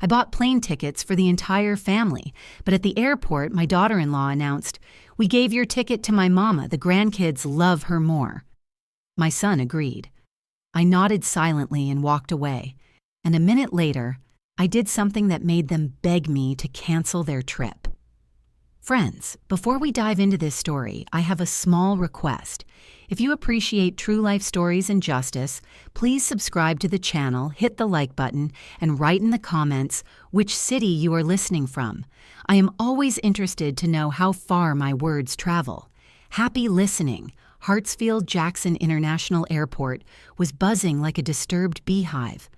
I bought plane tickets for the entire family, but at the airport, my daughter-in-law announced, "We gave your ticket to my mama. The grandkids love her more." My son agreed. I nodded silently and walked away, and a minute later, I did something that made them beg me to cancel their trip. Friends, before we dive into this story, I have a small request. If you appreciate true life stories and justice, please subscribe to the channel, hit the like button, and write in the comments which city you are listening from. I am always interested to know how far my words travel. Happy listening. Hartsfield-Jackson International Airport was buzzing like a disturbed beehive.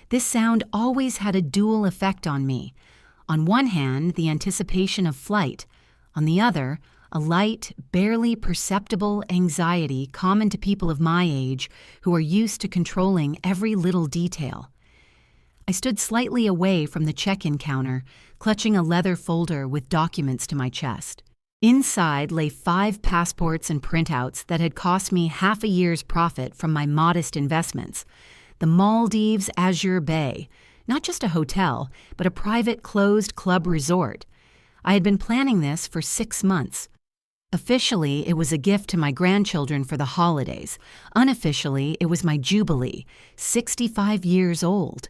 This sound always had a dual effect on me. On one hand, the anticipation of flight. On the other, a light, barely perceptible anxiety common to people of my age who are used to controlling every little detail. I stood slightly away from the check-in counter, clutching a leather folder with documents to my chest. Inside lay 5 passports and printouts that had cost me half a year's profit from my modest investments. The Maldives Azure Bay, not just a hotel, but a private closed club resort. I had been planning this for 6 months. Officially, it was a gift to my grandchildren for the holidays. Unofficially, it was my jubilee, 65 years old.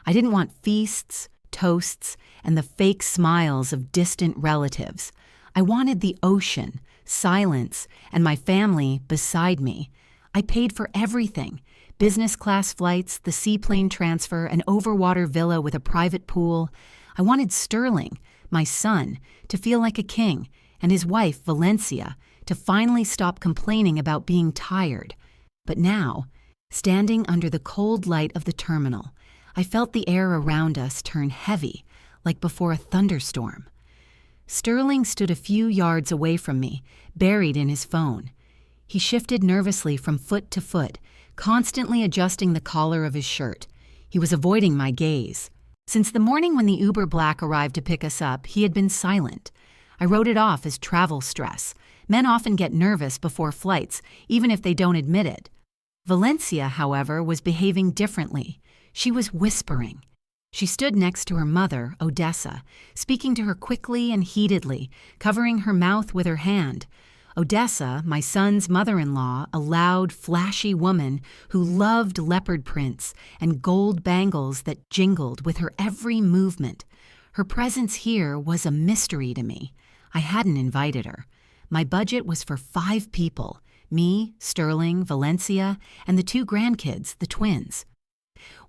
I didn't want feasts, toasts, and the fake smiles of distant relatives. I wanted the ocean, silence, and my family beside me. I paid for everything: business class flights, the seaplane transfer, an overwater villa with a private pool. I wanted Sterling, my son, to feel like a king, and his wife, Valencia, to finally stop complaining about being tired. But now, standing under the cold light of the terminal, I felt the air around us turn heavy, like before a thunderstorm. Sterling stood a few yards away from me, buried in his phone. He shifted nervously from foot to foot, constantly adjusting the collar of his shirt. He was avoiding my gaze. Since the morning when the Uber Black arrived to pick us up, he had been silent. I wrote it off as travel stress. Men often get nervous before flights, even if they don't admit it. Valencia, however, was behaving differently. She was whispering. She stood next to her mother, Odessa, speaking to her quickly and heatedly, covering her mouth with her hand. Odessa, my son's mother-in-law, a loud, flashy woman who loved leopard prints and gold bangles that jingled with her every movement. Her presence here was a mystery to me. I hadn't invited her. My budget was for 5 people: me, Sterling, Valencia, and the 2 grandkids, the twins.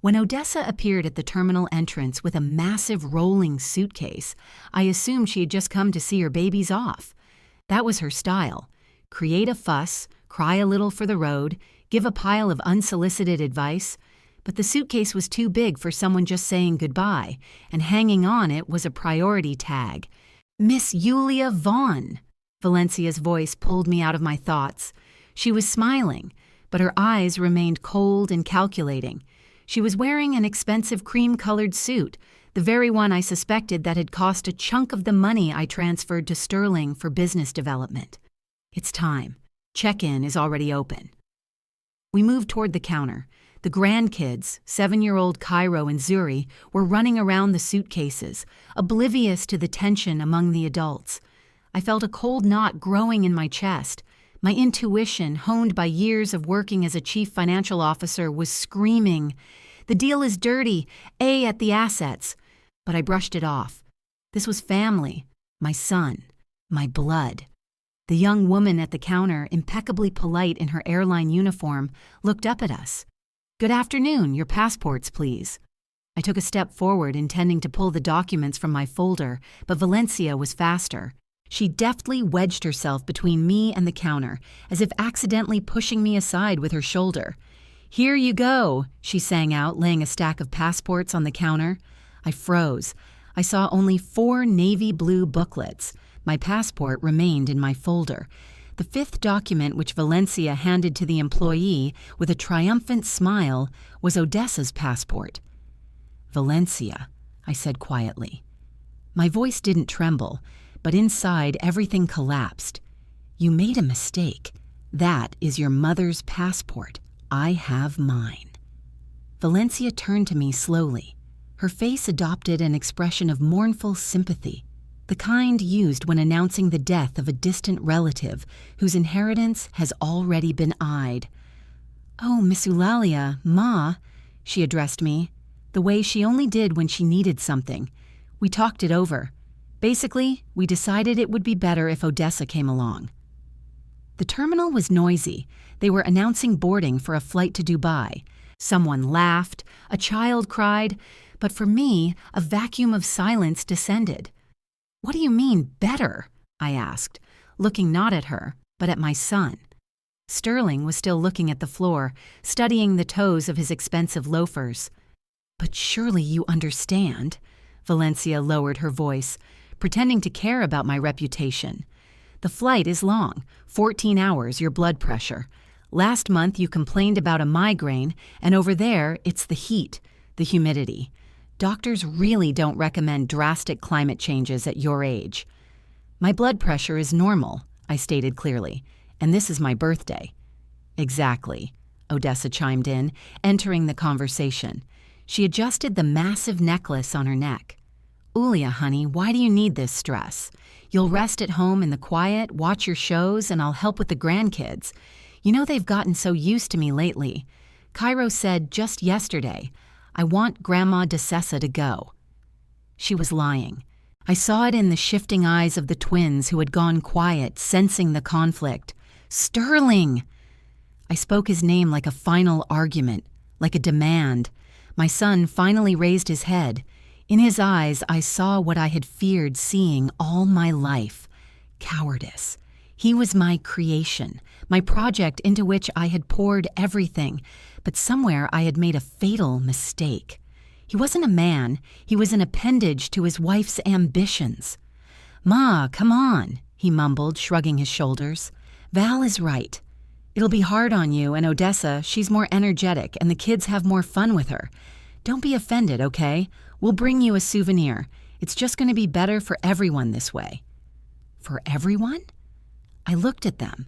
When Odessa appeared at the terminal entrance with a massive rolling suitcase, I assumed she had just come to see her babies off. That was her style: create a fuss, cry a little for the road, give a pile of unsolicited advice. But the suitcase was too big for someone just saying goodbye, and hanging on it was a priority tag. "Miss Julia Vaughn." Valencia's voice pulled me out of my thoughts. She was smiling, but her eyes remained cold and calculating. She was wearing an expensive cream-colored suit, the very one I suspected that had cost a chunk of the money I transferred to Sterling for business development. "It's time. Check-in is already open." We moved toward the counter. The grandkids, 7-year-old Cairo and Zuri, were running around the suitcases, oblivious to the tension among the adults. I felt a cold knot growing in my chest. My intuition, honed by years of working as a chief financial officer, was screaming, "The deal is dirty, A at the assets." But I brushed it off. This was family, my son, my blood. The young woman at the counter, impeccably polite in her airline uniform, looked up at us. "Good afternoon, your passports, please." I took a step forward, intending to pull the documents from my folder, but Valencia was faster. She deftly wedged herself between me and the counter, as if accidentally pushing me aside with her shoulder. "Here you go," she sang out, laying a stack of passports on the counter. I froze. I saw only 4 navy blue booklets. My passport remained in my folder. The 5th document, which Valencia handed to the employee with a triumphant smile, was Odessa's passport. "Valencia," I said quietly. My voice didn't tremble, but inside everything collapsed. "You made a mistake. That is your mother's passport. I have mine." Valencia turned to me slowly. Her face adopted an expression of mournful sympathy, the kind used when announcing the death of a distant relative whose inheritance has already been eyed. "Oh, Miss Eulalia, Ma," she addressed me, the way she only did when she needed something. We talked it over. Basically, we decided it would be better if Odessa came along. The terminal was noisy. They were announcing boarding for a flight to Dubai. Someone laughed, a child cried, but for me, a vacuum of silence descended. "What do you mean, better?" I asked, looking not at her, but at my son. Sterling was still looking at the floor, studying the toes of his expensive loafers. "But surely you understand." Valencia lowered her voice, pretending to care about my reputation. "The flight is long, 14 hours, your blood pressure. Last month you complained about a migraine, and over there it's the heat, the humidity. Doctors really don't recommend drastic climate changes at your age." "My blood pressure is normal," I stated clearly, "and this is my birthday." "Exactly," Odessa chimed in, entering the conversation. She adjusted the massive necklace on her neck. "Ulia, honey, why do you need this stress? You'll rest at home in the quiet, watch your shows, and I'll help with the grandkids. You know they've gotten so used to me lately. Cairo said just yesterday, 'I want Grandma DeSessa to go.'" She was lying. I saw it in the shifting eyes of the twins who had gone quiet, sensing the conflict. "Sterling!" I spoke his name like a final argument, like a demand. My son finally raised his head. In his eyes, I saw what I had feared seeing all my life: cowardice. He was my creation, my project into which I had poured everything, but somewhere I had made a fatal mistake. He wasn't a man, he was an appendage to his wife's ambitions. "Ma, come on," he mumbled, shrugging his shoulders. "Val is right. It'll be hard on you, and Odessa, she's more energetic, and the kids have more fun with her. Don't be offended, okay? We'll bring you a souvenir. It's just going to be better for everyone this way." For everyone? I looked at them.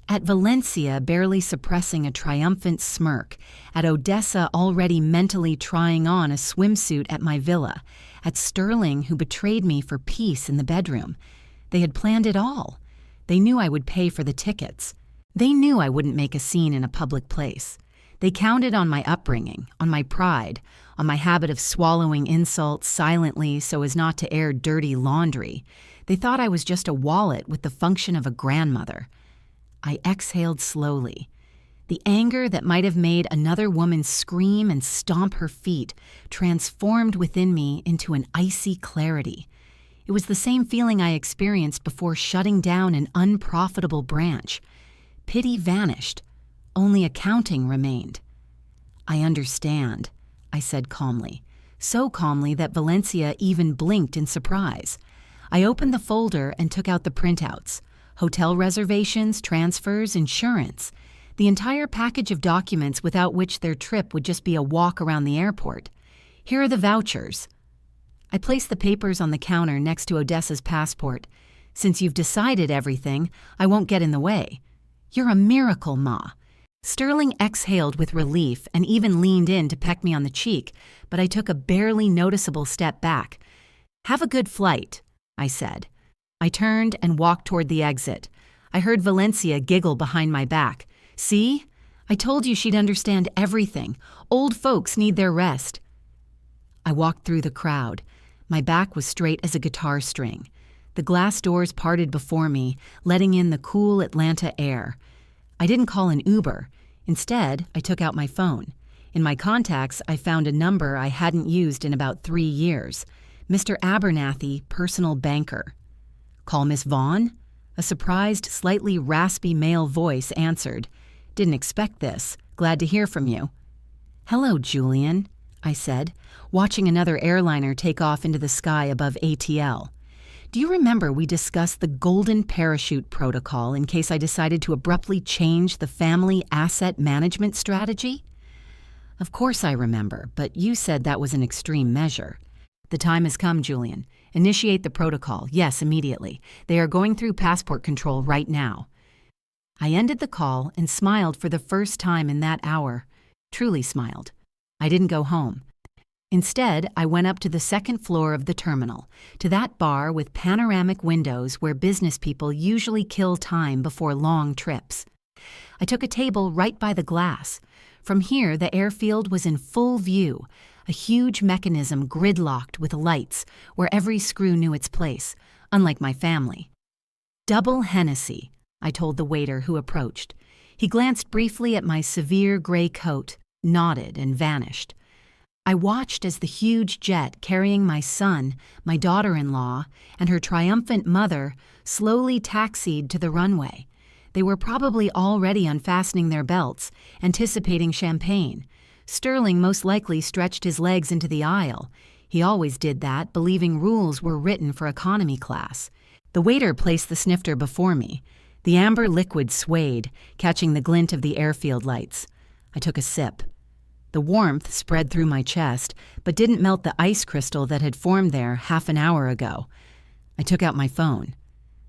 At Valencia barely suppressing a triumphant smirk, at Odessa already mentally trying on a swimsuit at my villa, at Sterling who betrayed me for peace in the bedroom. They had planned it all. They knew I would pay for the tickets. They knew I wouldn't make a scene in a public place. They counted on my upbringing, on my pride, on my habit of swallowing insults silently so as not to air dirty laundry. They thought I was just a wallet with the function of a grandmother. I exhaled slowly. The anger that might have made another woman scream and stomp her feet transformed within me into an icy clarity. It was the same feeling I experienced before shutting down an unprofitable branch. Pity vanished. Only accounting remained. "I understand," I said calmly, so calmly that Valencia even blinked in surprise. I opened the folder and took out the printouts. Hotel reservations, transfers, insurance. The entire package of documents without which their trip would just be a walk around the airport. "Here are the vouchers." I placed the papers on the counter next to Odessa's passport. "Since you've decided everything, I won't get in the way." "You're a miracle, Ma." Sterling exhaled with relief and even leaned in to peck me on the cheek, but I took a barely noticeable step back. "Have a good flight," I said. I turned and walked toward the exit. I heard Valencia giggle behind my back. "See? I told you she'd understand everything. Old folks need their rest." I walked through the crowd. My back was straight as a guitar string. The glass doors parted before me, letting in the cool Atlanta air. I didn't call an Uber. Instead, I took out my phone. In my contacts, I found a number I hadn't used in about 3 years. Mr. Abernathy, personal banker. "Call Miss Vaughn?" A surprised, slightly raspy male voice answered. "Didn't expect this. Glad to hear from you." "Hello, Julian," I said, watching another airliner take off into the sky above ATL. "Do you remember we discussed the golden parachute protocol in case I decided to abruptly change the family asset management strategy?" "Of course I remember, but you said that was an extreme measure." "The time has come, Julian. Initiate the protocol. Yes, immediately. They are going through passport control right now." I ended the call and smiled for the first time in that hour. Truly smiled. I didn't go home. Instead, I went up to the second floor of the terminal, to that bar with panoramic windows where business people usually kill time before long trips. I took a table right by the glass. From here, the airfield was in full view, a huge mechanism gridlocked with lights where every screw knew its place, unlike my family. "Double Hennessy," I told the waiter who approached. He glanced briefly at my severe gray coat, nodded, and vanished. I watched as the huge jet carrying my son, my daughter-in-law, and her triumphant mother slowly taxied to the runway. They were probably already unfastening their belts, anticipating champagne. Sterling most likely stretched his legs into the aisle. He always did that, believing rules were written for economy class. The waiter placed the snifter before me. The amber liquid swayed, catching the glint of the airfield lights. I took a sip. The warmth spread through my chest, but didn't melt the ice crystal that had formed there half an hour ago. I took out my phone.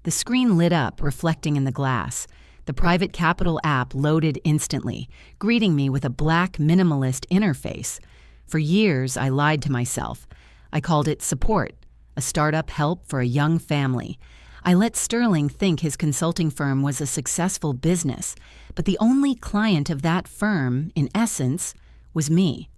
The screen lit up, reflecting in the glass. The Private Capital app loaded instantly, greeting me with a black minimalist interface. For years, I lied to myself. I called it support, a startup help for a young family. I let Sterling think his consulting firm was a successful business, but the only client of that firm, in essence, was me.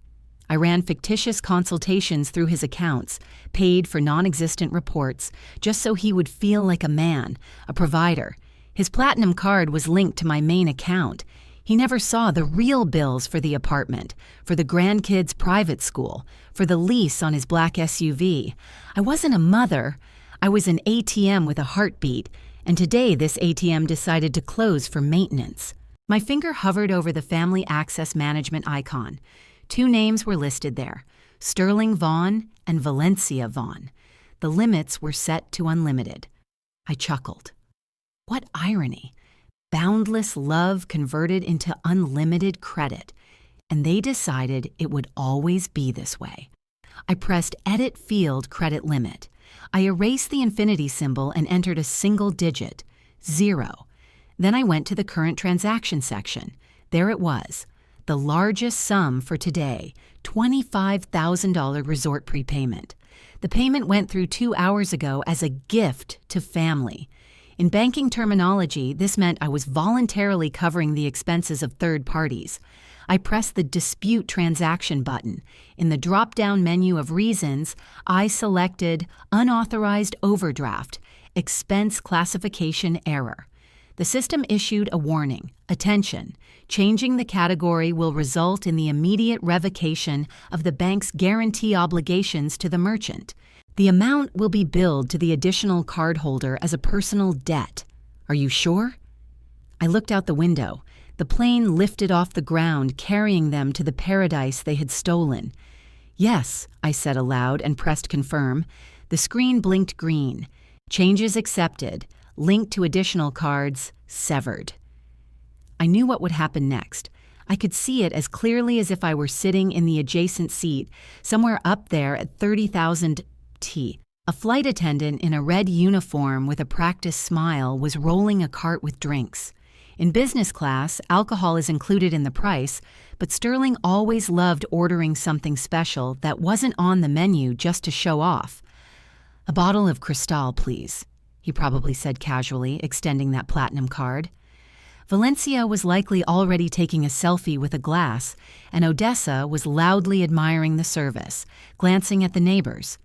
I ran fictitious consultations through his accounts, paid for non-existent reports, just so he would feel like a man, a provider. His platinum card was linked to my main account. He never saw the real bills for the apartment, for the grandkids' private school, for the lease on his black SUV. I wasn't a mother. I was an ATM with a heartbeat, and today this ATM decided to close for maintenance. My finger hovered over the Family Access Management icon. 2 names were listed there, Sterling Vaughn and Valencia Vaughn. The limits were set to unlimited. I chuckled. What irony! Boundless love converted into unlimited credit, and they decided it would always be this way. I pressed Edit Field Credit Limit. I erased the infinity symbol and entered a single digit, 0. Then I went to the current transaction section. There it was, the largest sum for today, $25,000 resort prepayment. The payment went through 2 hours ago as a gift to family. In banking terminology, this meant I was voluntarily covering the expenses of third parties. I pressed the Dispute Transaction button. In the drop-down menu of reasons, I selected Unauthorized Overdraft, Expense Classification Error. The system issued a warning. Attention, changing the category will result in the immediate revocation of the bank's guarantee obligations to the merchant. The amount will be billed to the additional cardholder as a personal debt. Are you sure? I looked out the window. The plane lifted off the ground, carrying them to the paradise they had stolen. Yes, I said aloud and pressed confirm. The screen blinked green. Changes accepted. Link to additional cards severed. I knew what would happen next. I could see it as clearly as if I were sitting in the adjacent seat, somewhere up there at 30,000 T. A flight attendant in a red uniform with a practiced smile was rolling a cart with drinks. In business class, alcohol is included in the price, but Sterling always loved ordering something special that wasn't on the menu just to show off. "A bottle of Cristal, please," he probably said casually, extending that platinum card. Valencia was likely already taking a selfie with a glass, and Odessa was loudly admiring the service, glancing at the neighbors.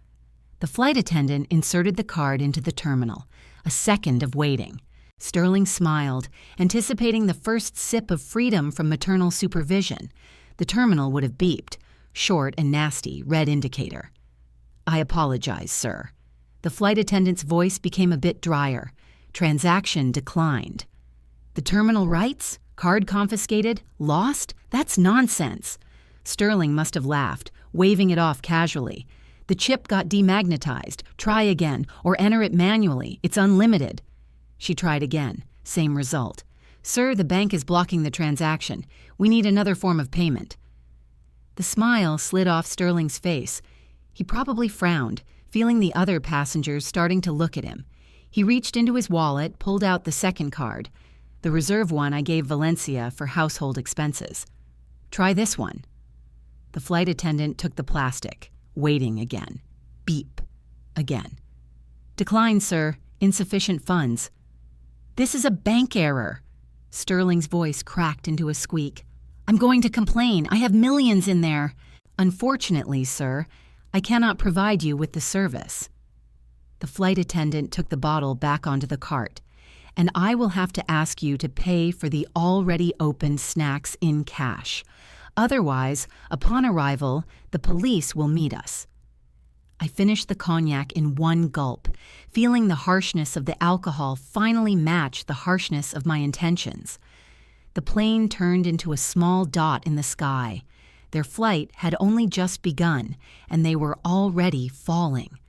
The flight attendant inserted the card into the terminal. A second of waiting. Sterling smiled, anticipating the first sip of freedom from maternal supervision. The terminal would have beeped. Short and nasty, red indicator. "I apologize, sir." The flight attendant's voice became a bit drier. Transaction declined. "The terminal rights? Card confiscated? Lost? That's nonsense." Sterling must have laughed, waving it off casually. "The chip got demagnetized. Try again, or enter it manually. It's unlimited." She tried again. Same result. "Sir, the bank is blocking the transaction. We need another form of payment." The smile slid off Sterling's face. He probably frowned, feeling the other passengers starting to look at him. He reached into his wallet, pulled out the second card. The reserve one I gave Valencia for household expenses. "Try this one." The flight attendant took the plastic. Waiting again. Beep. Again. Decline, sir. Insufficient funds. This is a bank error. Sterling's voice cracked into a squeak. I'm going to complain. I have millions in there. Unfortunately, sir, I cannot provide you with the service. The flight attendant took the bottle back onto the cart, and I will have to ask you to pay for the already opened snacks in cash. Otherwise, upon arrival, the police will meet us. I finished the cognac in one gulp, feeling the harshness of the alcohol finally match the harshness of my intentions. The plane turned into a small dot in the sky. Their flight had only just begun, and they were already falling.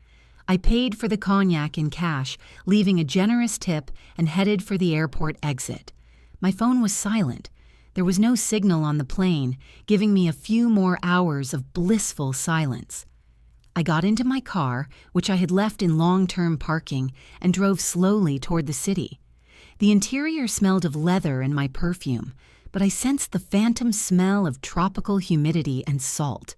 I paid for the cognac in cash, leaving a generous tip, and headed for the airport exit. My phone was silent. There was no signal on the plane, giving me a few more hours of blissful silence. I got into my car, which I had left in long-term parking, and drove slowly toward the city. The interior smelled of leather and my perfume, but I sensed the phantom smell of tropical humidity and salt.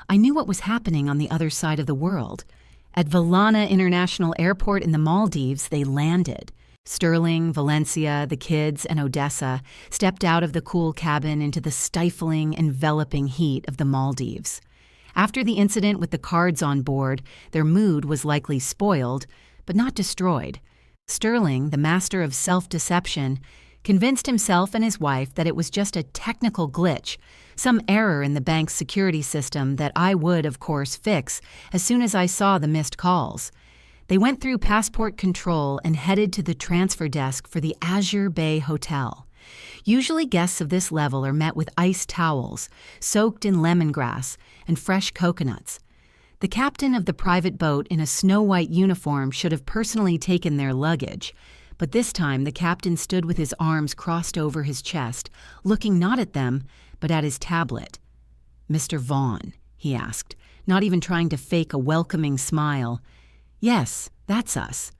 I knew what was happening on the other side of the world. At Valana International Airport in the Maldives, they landed. Sterling, Valencia, the kids, and Odessa stepped out of the cool cabin into the stifling, enveloping heat of the Maldives. After the incident with the cards on board, their mood was likely spoiled, but not destroyed. Sterling, the master of self-deception, convinced himself and his wife that it was just a technical glitch, some error in the bank's security system that I would, of course, fix as soon as I saw the missed calls. They went through passport control and headed to the transfer desk for the Azure Bay Hotel. Usually guests of this level are met with iced towels, soaked in lemongrass, and fresh coconuts. The captain of the private boat in a snow-white uniform should have personally taken their luggage, but this time the captain stood with his arms crossed over his chest, looking not at them, but at his tablet. "Mr. Vaughn," he asked, not even trying to fake a welcoming smile. "Yes, that's us."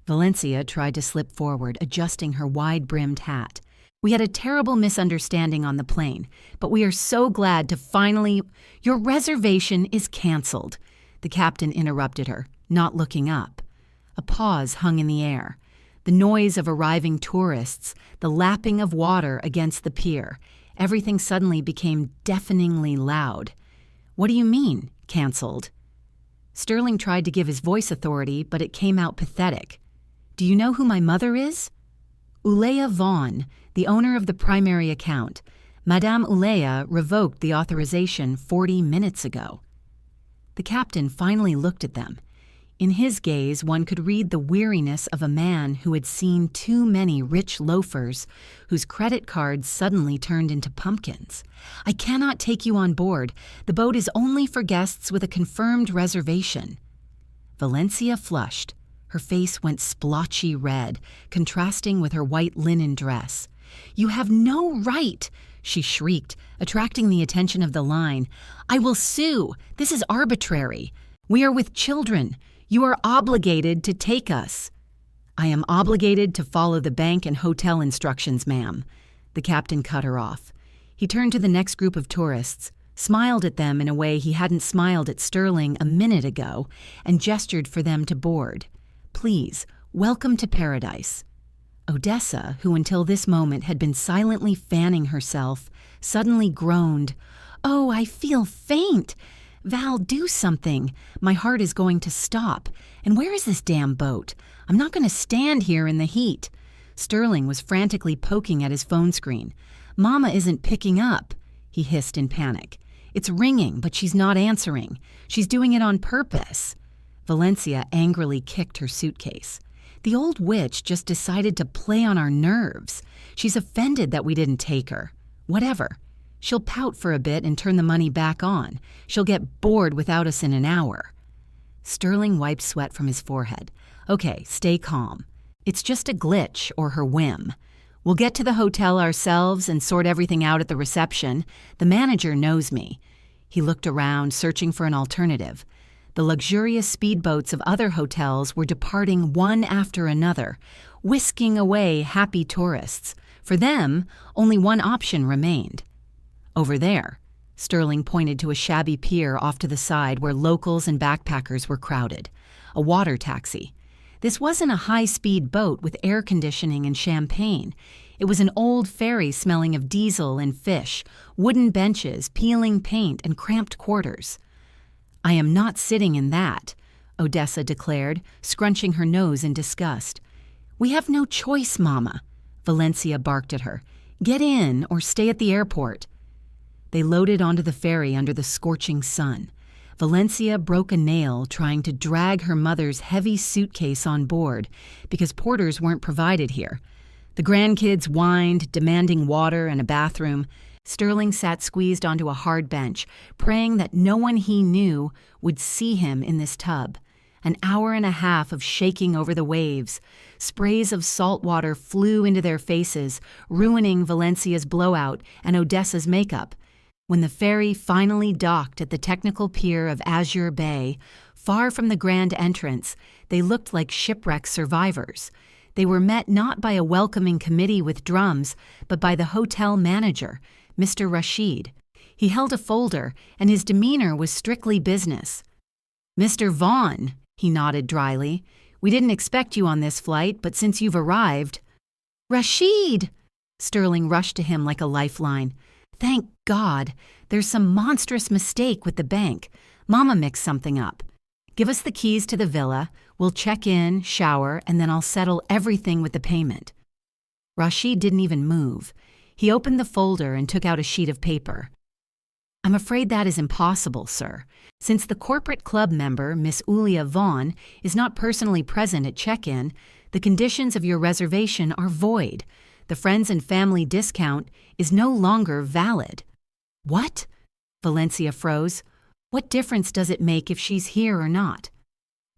Valencia tried to slip forward, adjusting her wide-brimmed hat. "We had a terrible misunderstanding on the plane, but we are so glad to finally—" "Your reservation is canceled," the captain interrupted her, not looking up. A pause hung in the air. The noise of arriving tourists, the lapping of water against the pier, everything suddenly became deafeningly loud. "What do you mean, canceled?" Sterling tried to give his voice authority, but it came out pathetic. "Do you know who my mother is?" "Ulea Vaughn, the owner of the primary account. Madame Ulea revoked the authorization 40 minutes ago." The captain finally looked at them. In his gaze, one could read the weariness of a man who had seen too many rich loafers whose credit cards suddenly turned into pumpkins. "I cannot take you on board. The boat is only for guests with a confirmed reservation." Valencia flushed. Her face went splotchy red, contrasting with her white linen dress. "You have no right," she shrieked, attracting the attention of the line. "I will sue. This is arbitrary. We are with children. You are obligated to take us." "I am obligated to follow the bank and hotel instructions, ma'am." The captain cut her off. He turned to the next group of tourists, smiled at them in a way he hadn't smiled at Sterling a minute ago, and gestured for them to board. "Please, welcome to paradise." Odessa, who until this moment had been silently fanning herself, suddenly groaned. "Oh, I feel faint. Val, do something. My heart is going to stop. And where is this damn boat? I'm not going to stand here in the heat." Sterling was frantically poking at his phone screen. "Mama isn't picking up," he hissed in panic. "It's ringing, but she's not answering. She's doing it on purpose." Valencia angrily kicked her suitcase. "The old witch just decided to play on our nerves. She's offended that we didn't take her. Whatever. She'll pout for a bit and turn the money back on. She'll get bored without us in an hour." Sterling wiped sweat from his forehead. "Okay, stay calm. It's just a glitch or her whim. We'll get to the hotel ourselves and sort everything out at the reception. The manager knows me." He looked around, searching for an alternative. The luxurious speedboats of other hotels were departing one after another, whisking away happy tourists. For them, only one option remained. "Over there." Sterling pointed to a shabby pier off to the side where locals and backpackers were crowded. A water taxi. This wasn't a high-speed boat with air conditioning and champagne. It was an old ferry smelling of diesel and fish, wooden benches, peeling paint, and cramped quarters. "I am not sitting in that," Odessa declared, scrunching her nose in disgust. "We have no choice, Mama," Valencia barked at her. "Get in or stay at the airport." They loaded onto the ferry under the scorching sun. Valencia broke a nail trying to drag her mother's heavy suitcase on board because porters weren't provided here. The grandkids whined, demanding water and a bathroom. Sterling sat squeezed onto a hard bench, praying that no one he knew would see him in this tub. An hour and a half of shaking over the waves. Sprays of salt water flew into their faces, ruining Valencia's blowout and Odessa's makeup. When the ferry finally docked at the technical pier of Azure Bay, far from the grand entrance, they looked like shipwreck survivors. They were met not by a welcoming committee with drums, but by the hotel manager, Mr. Rashid. He held a folder, and his demeanor was strictly business. "Mr. Vaughn," he nodded dryly, "we didn't expect you on this flight, but since you've arrived—" "Rashid!" Sterling rushed to him like a lifeline. "Thank God. There's some monstrous mistake with the bank. Mama mixed something up. Give us the keys to the villa. We'll check in, shower, and then I'll settle everything with the payment." Rashid didn't even move. He opened the folder and took out a sheet of paper. "I'm afraid that is impossible, sir. Since the corporate club member, Miss Ulia Vaughn, is not personally present at check-in, the conditions of your reservation are void. The friends and family discount is no longer valid." "What?" Valencia froze. "What difference does it make if she's here or not?"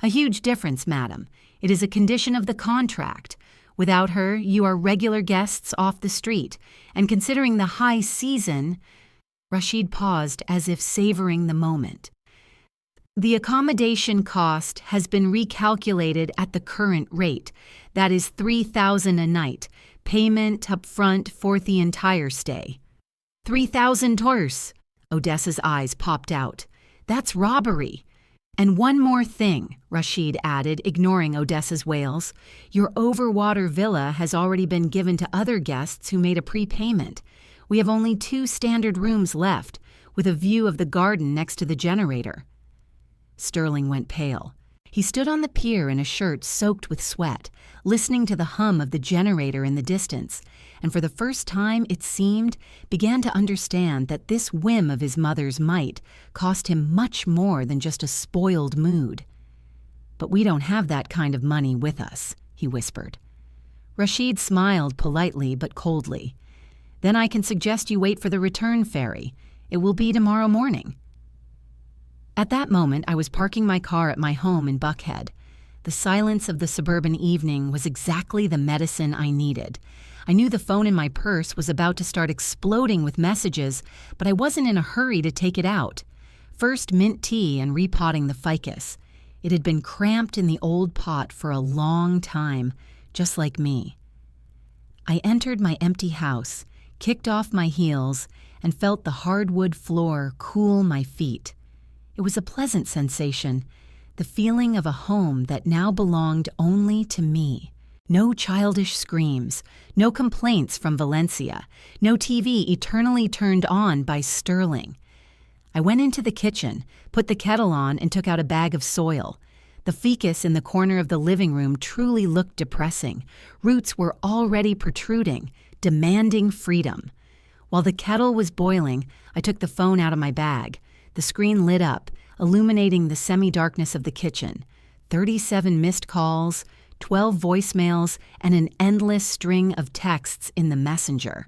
"A huge difference, madam. It is a condition of the contract. Without her, you are regular guests off the street, and considering the high season—" Rashid paused as if savoring the moment. "The accommodation cost has been recalculated at the current rate. That is $3,000 a night. Payment up front for the entire stay." $3,000 tours. Odessa's eyes popped out. "That's robbery." "And one more thing," Rashid added, ignoring Odessa's wails. "Your overwater villa has already been given to other guests who made a prepayment. We have only 2 standard rooms left, with a view of the garden next to the generator." Sterling went pale. He stood on the pier in a shirt soaked with sweat, listening to the hum of the generator in the distance, and for the first time, it seemed, began to understand that this whim of his mother's might cost him much more than just a spoiled mood. "But we don't have that kind of money with us," he whispered. Rashid smiled politely but coldly. "Then I can suggest you wait for the return ferry. It will be tomorrow morning." At that moment, I was parking my car at my home in Buckhead. The silence of the suburban evening was exactly the medicine I needed. I knew the phone in my purse was about to start exploding with messages, but I wasn't in a hurry to take it out. First mint tea and repotting the ficus. It had been cramped in the old pot for a long time, just like me. I entered my empty house, kicked off my heels, and felt the hardwood floor cool my feet. It was a pleasant sensation, the feeling of a home that now belonged only to me. No childish screams, no complaints from Valencia, no TV eternally turned on by Sterling. I went into the kitchen, put the kettle on, and took out a bag of soil. The ficus in the corner of the living room truly looked depressing. Roots were already protruding, demanding freedom. While the kettle was boiling, I took the phone out of my bag. The screen lit up, illuminating the semi-darkness of the kitchen. 37 missed calls, 12 voicemails, and an endless string of texts in the messenger.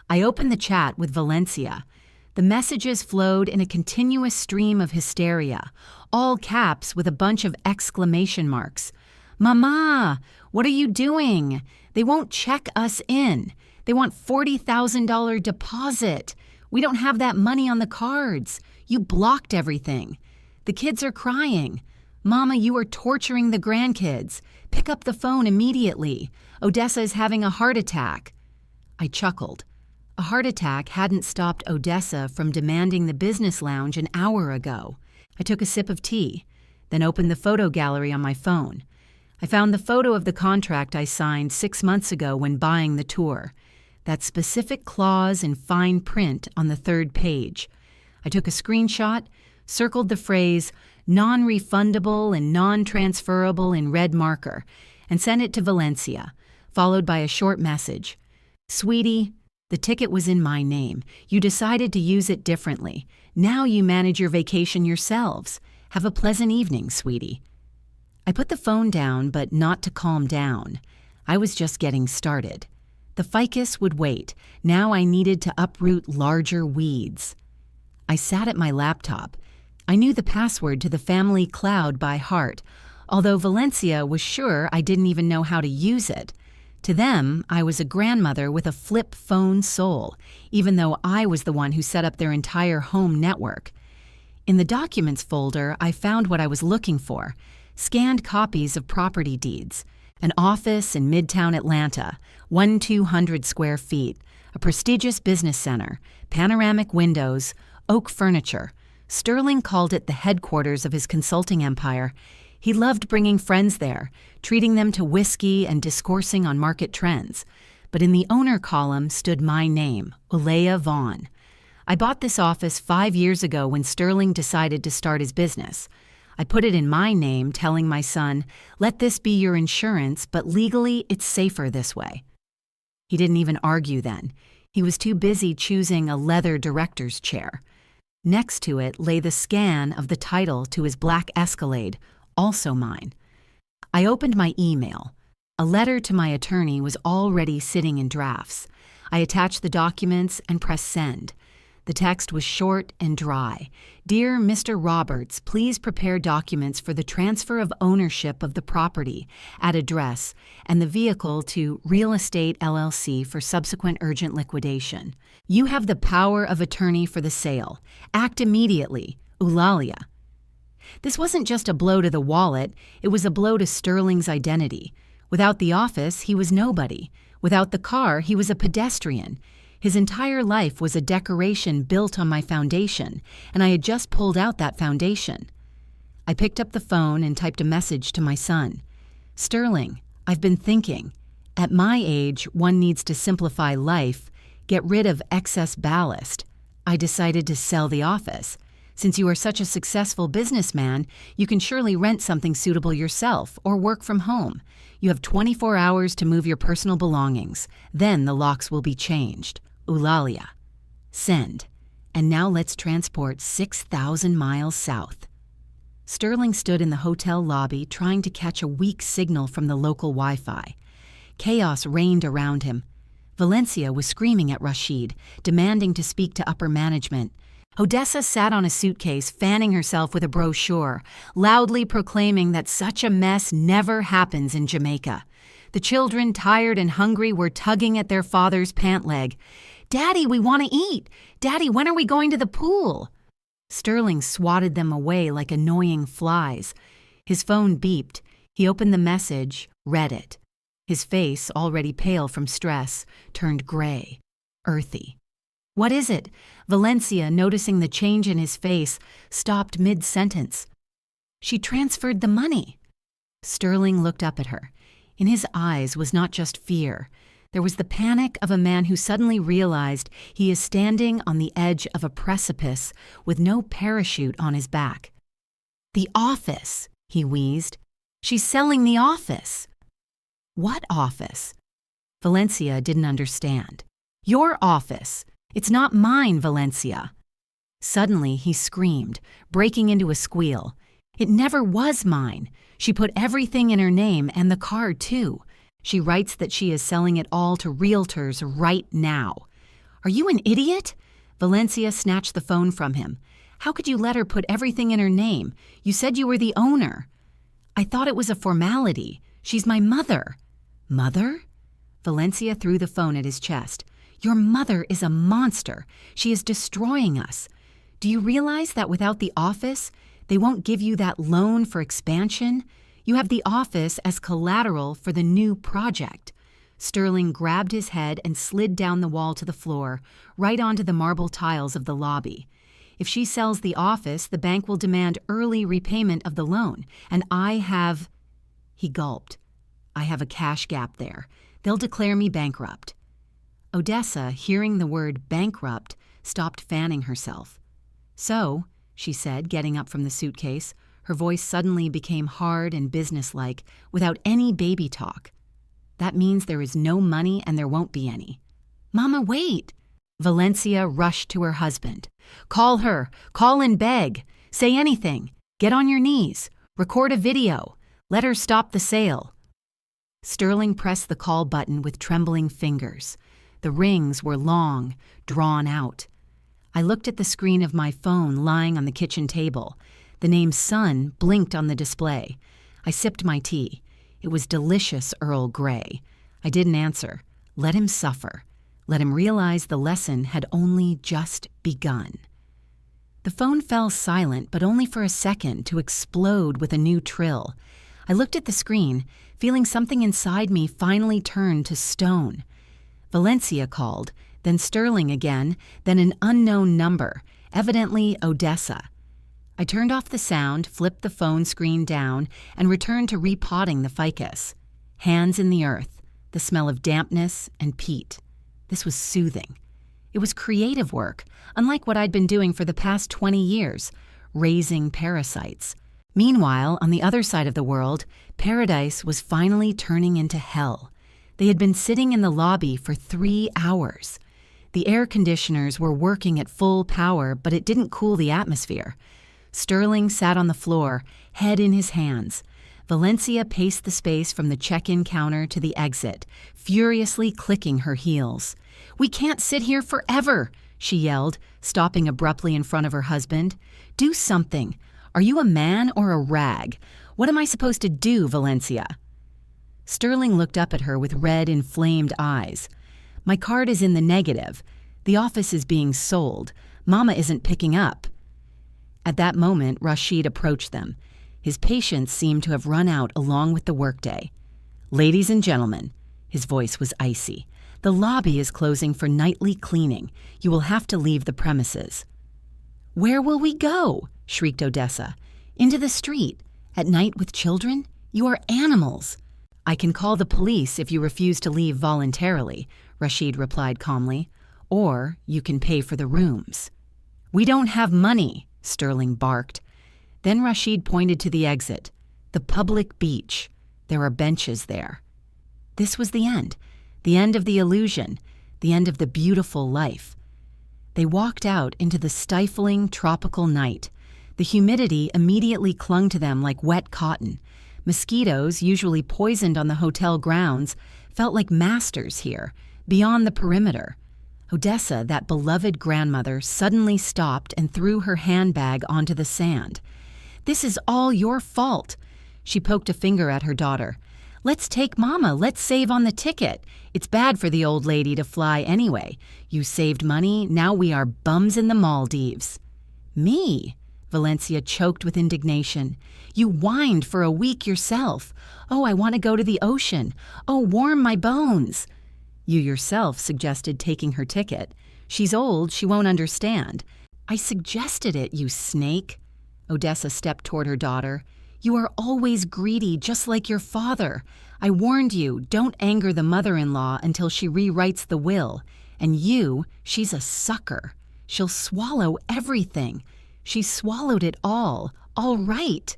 I opened the chat with Valencia. The messages flowed in a continuous stream of hysteria, all caps with a bunch of exclamation marks. "Mama, what are you doing? They won't check us in. They want $40,000 deposit. We don't have that money on the cards. You blocked everything. The kids are crying. Mama, you are torturing the grandkids. Pick up the phone immediately. Odessa is having a heart attack." I chuckled. A heart attack hadn't stopped Odessa from demanding the business lounge an hour ago. I took a sip of tea, then opened the photo gallery on my phone. I found the photo of the contract I signed 6 months ago when buying the tour. That specific clause in fine print on the third page. I took a screenshot, circled the phrase non-refundable and non-transferable in red marker, and sent it to Valencia, followed by a short message. Sweetie, the ticket was in my name. You decided to use it differently. Now you manage your vacation yourselves. Have a pleasant evening, sweetie. I put the phone down, but not to calm down. I was just getting started. The ficus would wait. Now I needed to uproot larger weeds. I sat at my laptop. I knew the password to the family cloud by heart, although Valencia was sure I didn't even know how to use it. To them, I was a grandmother with a flip phone soul, even though I was the one who set up their entire home network. In the Documents folder, I found what I was looking for: scanned copies of property deeds, an office in Midtown Atlanta, 1,200 square feet, a prestigious business center, panoramic windows, oak furniture. Sterling called it the headquarters of his consulting empire. He loved bringing friends there, treating them to whiskey and discoursing on market trends. But in the owner column stood my name, Ulea Vaughn. I bought this office 5 years ago when Sterling decided to start his business. I put it in my name, telling my son, let this be your insurance, but legally it's safer this way. He didn't even argue then. He was too busy choosing a leather director's chair. Next to it lay the scan of the title to his black Escalade, also mine. I opened my email. A letter to my attorney was already sitting in drafts. I attached the documents and pressed send. The text was short and dry. Dear Mr. Roberts, please prepare documents for the transfer of ownership of the property at address and the vehicle to Real Estate LLC for subsequent urgent liquidation. You have the power of attorney for the sale. Act immediately. Eulalia. This wasn't just a blow to the wallet, it was a blow to Sterling's identity. Without the office, he was nobody. Without the car, he was a pedestrian. His entire life was a decoration built on my foundation, and I had just pulled out that foundation. I picked up the phone and typed a message to my son. Sterling, I've been thinking. At my age, one needs to simplify life, get rid of excess ballast. I decided to sell the office. Since you are such a successful businessman, you can surely rent something suitable yourself or work from home. You have 24 hours to move your personal belongings. Then the locks will be changed. Eulalia. Send. And now let's transport 6,000 miles south. Sterling stood in the hotel lobby trying to catch a weak signal from the local Wi-Fi. Chaos reigned around him. Valencia was screaming at Rashid, demanding to speak to upper management. Odessa sat on a suitcase, fanning herself with a brochure, loudly proclaiming that such a mess never happens in Jamaica. The children, tired and hungry, were tugging at their father's pant leg. Daddy, we want to eat. Daddy, when are we going to the pool? Sterling swatted them away like annoying flies. His phone beeped. He opened the message, read it. His face, already pale from stress, turned gray, earthy. What is it? Valencia, noticing the change in his face, stopped mid-sentence. She transferred the money. Sterling looked up at her. In his eyes was not just fear. There was the panic of a man who suddenly realized he is standing on the edge of a precipice with no parachute on his back. The office, he wheezed. She's selling the office. What office? Valencia didn't understand. Your office. It's not mine, Valencia. Suddenly, he screamed, breaking into a squeal. It never was mine. She put everything in her name and the car, too. She writes that she is selling it all to realtors right now. Are you an idiot? Valencia snatched the phone from him. How could you let her put everything in her name? You said you were the owner. I thought it was a formality. She's my mother. Mother? Valencia threw the phone at his chest. Your mother is a monster. She is destroying us. Do you realize that without the office, they won't give you that loan for expansion? You have the office as collateral for the new project. Sterling grabbed his head and slid down the wall to the floor, right onto the marble tiles of the lobby. If she sells the office, the bank will demand early repayment of the loan, and He gulped. I have a cash gap there. They'll declare me bankrupt. Odessa, hearing the word bankrupt, stopped fanning herself. So, she said, getting up from the suitcase, her voice suddenly became hard and businesslike, without any baby talk. That means there is no money and there won't be any. Mama, wait! Valencia rushed to her husband. Call her. Call and beg. Say anything. Get on your knees. Record a video. Let her stop the sale. Sterling pressed the call button with trembling fingers. The rings were long, drawn out. I looked at the screen of my phone lying on the kitchen table. The name Son blinked on the display. I sipped my tea. It was delicious Earl Grey. I didn't answer. Let him suffer. Let him realize the lesson had only just begun. The phone fell silent, but only for a second, to explode with a new trill. I looked at the screen, feeling something inside me finally turn to stone. Valencia called, then Sterling again, then an unknown number, evidently Odessa. I turned off the sound, flipped the phone screen down, and returned to repotting the ficus. Hands in the earth, the smell of dampness and peat. This was soothing. It was creative work, unlike what I'd been doing for the past 20 years, raising parasites. Meanwhile, on the other side of the world, paradise was finally turning into hell. They had been sitting in the lobby for 3 hours. The air conditioners were working at full power, but it didn't cool the atmosphere. Sterling sat on the floor, head in his hands. Valencia paced the space from the check-in counter to the exit, furiously clicking her heels. "We can't sit here forever," she yelled, stopping abruptly in front of her husband. "Do something. Are you a man or a rag? What am I supposed to do, Valencia?" Sterling looked up at her with red, inflamed eyes. "My card is in the negative. The office is being sold. Mama isn't picking up." At that moment, Rashid approached them. His patience seemed to have run out along with the workday. "Ladies and gentlemen," his voice was icy, "the lobby is closing for nightly cleaning. You will have to leave the premises." "Where will we go?" shrieked Odessa. "Into the street? At night with children? You are animals." "I can call the police if you refuse to leave voluntarily," Rashid replied calmly. "Or you can pay for the rooms." "We don't have money," Sterling barked. Then Rashid pointed to the exit. "The public beach. There are benches there." This was the end of the illusion, the end of the beautiful life. They walked out into the stifling tropical night. The humidity immediately clung to them like wet cotton. Mosquitoes, usually poisoned on the hotel grounds, felt like masters here, beyond the perimeter. Odessa, that beloved grandmother, suddenly stopped and threw her handbag onto the sand. "This is all your fault." She poked a finger at her daughter. "Let's take Mama. Let's save on the ticket. It's bad for the old lady to fly anyway. You saved money. Now we are bums in the Maldives." "Me?" Valencia choked with indignation. "You whined for a week yourself. Oh, I want to go to the ocean. Oh, warm my bones." "You yourself suggested taking her ticket. She's old. She won't understand." "I suggested it, you snake." Odessa stepped toward her daughter. "You are always greedy, just like your father. I warned you, don't anger the mother-in-law until she rewrites the will. And she's a sucker. She'll swallow everything. She swallowed it all right."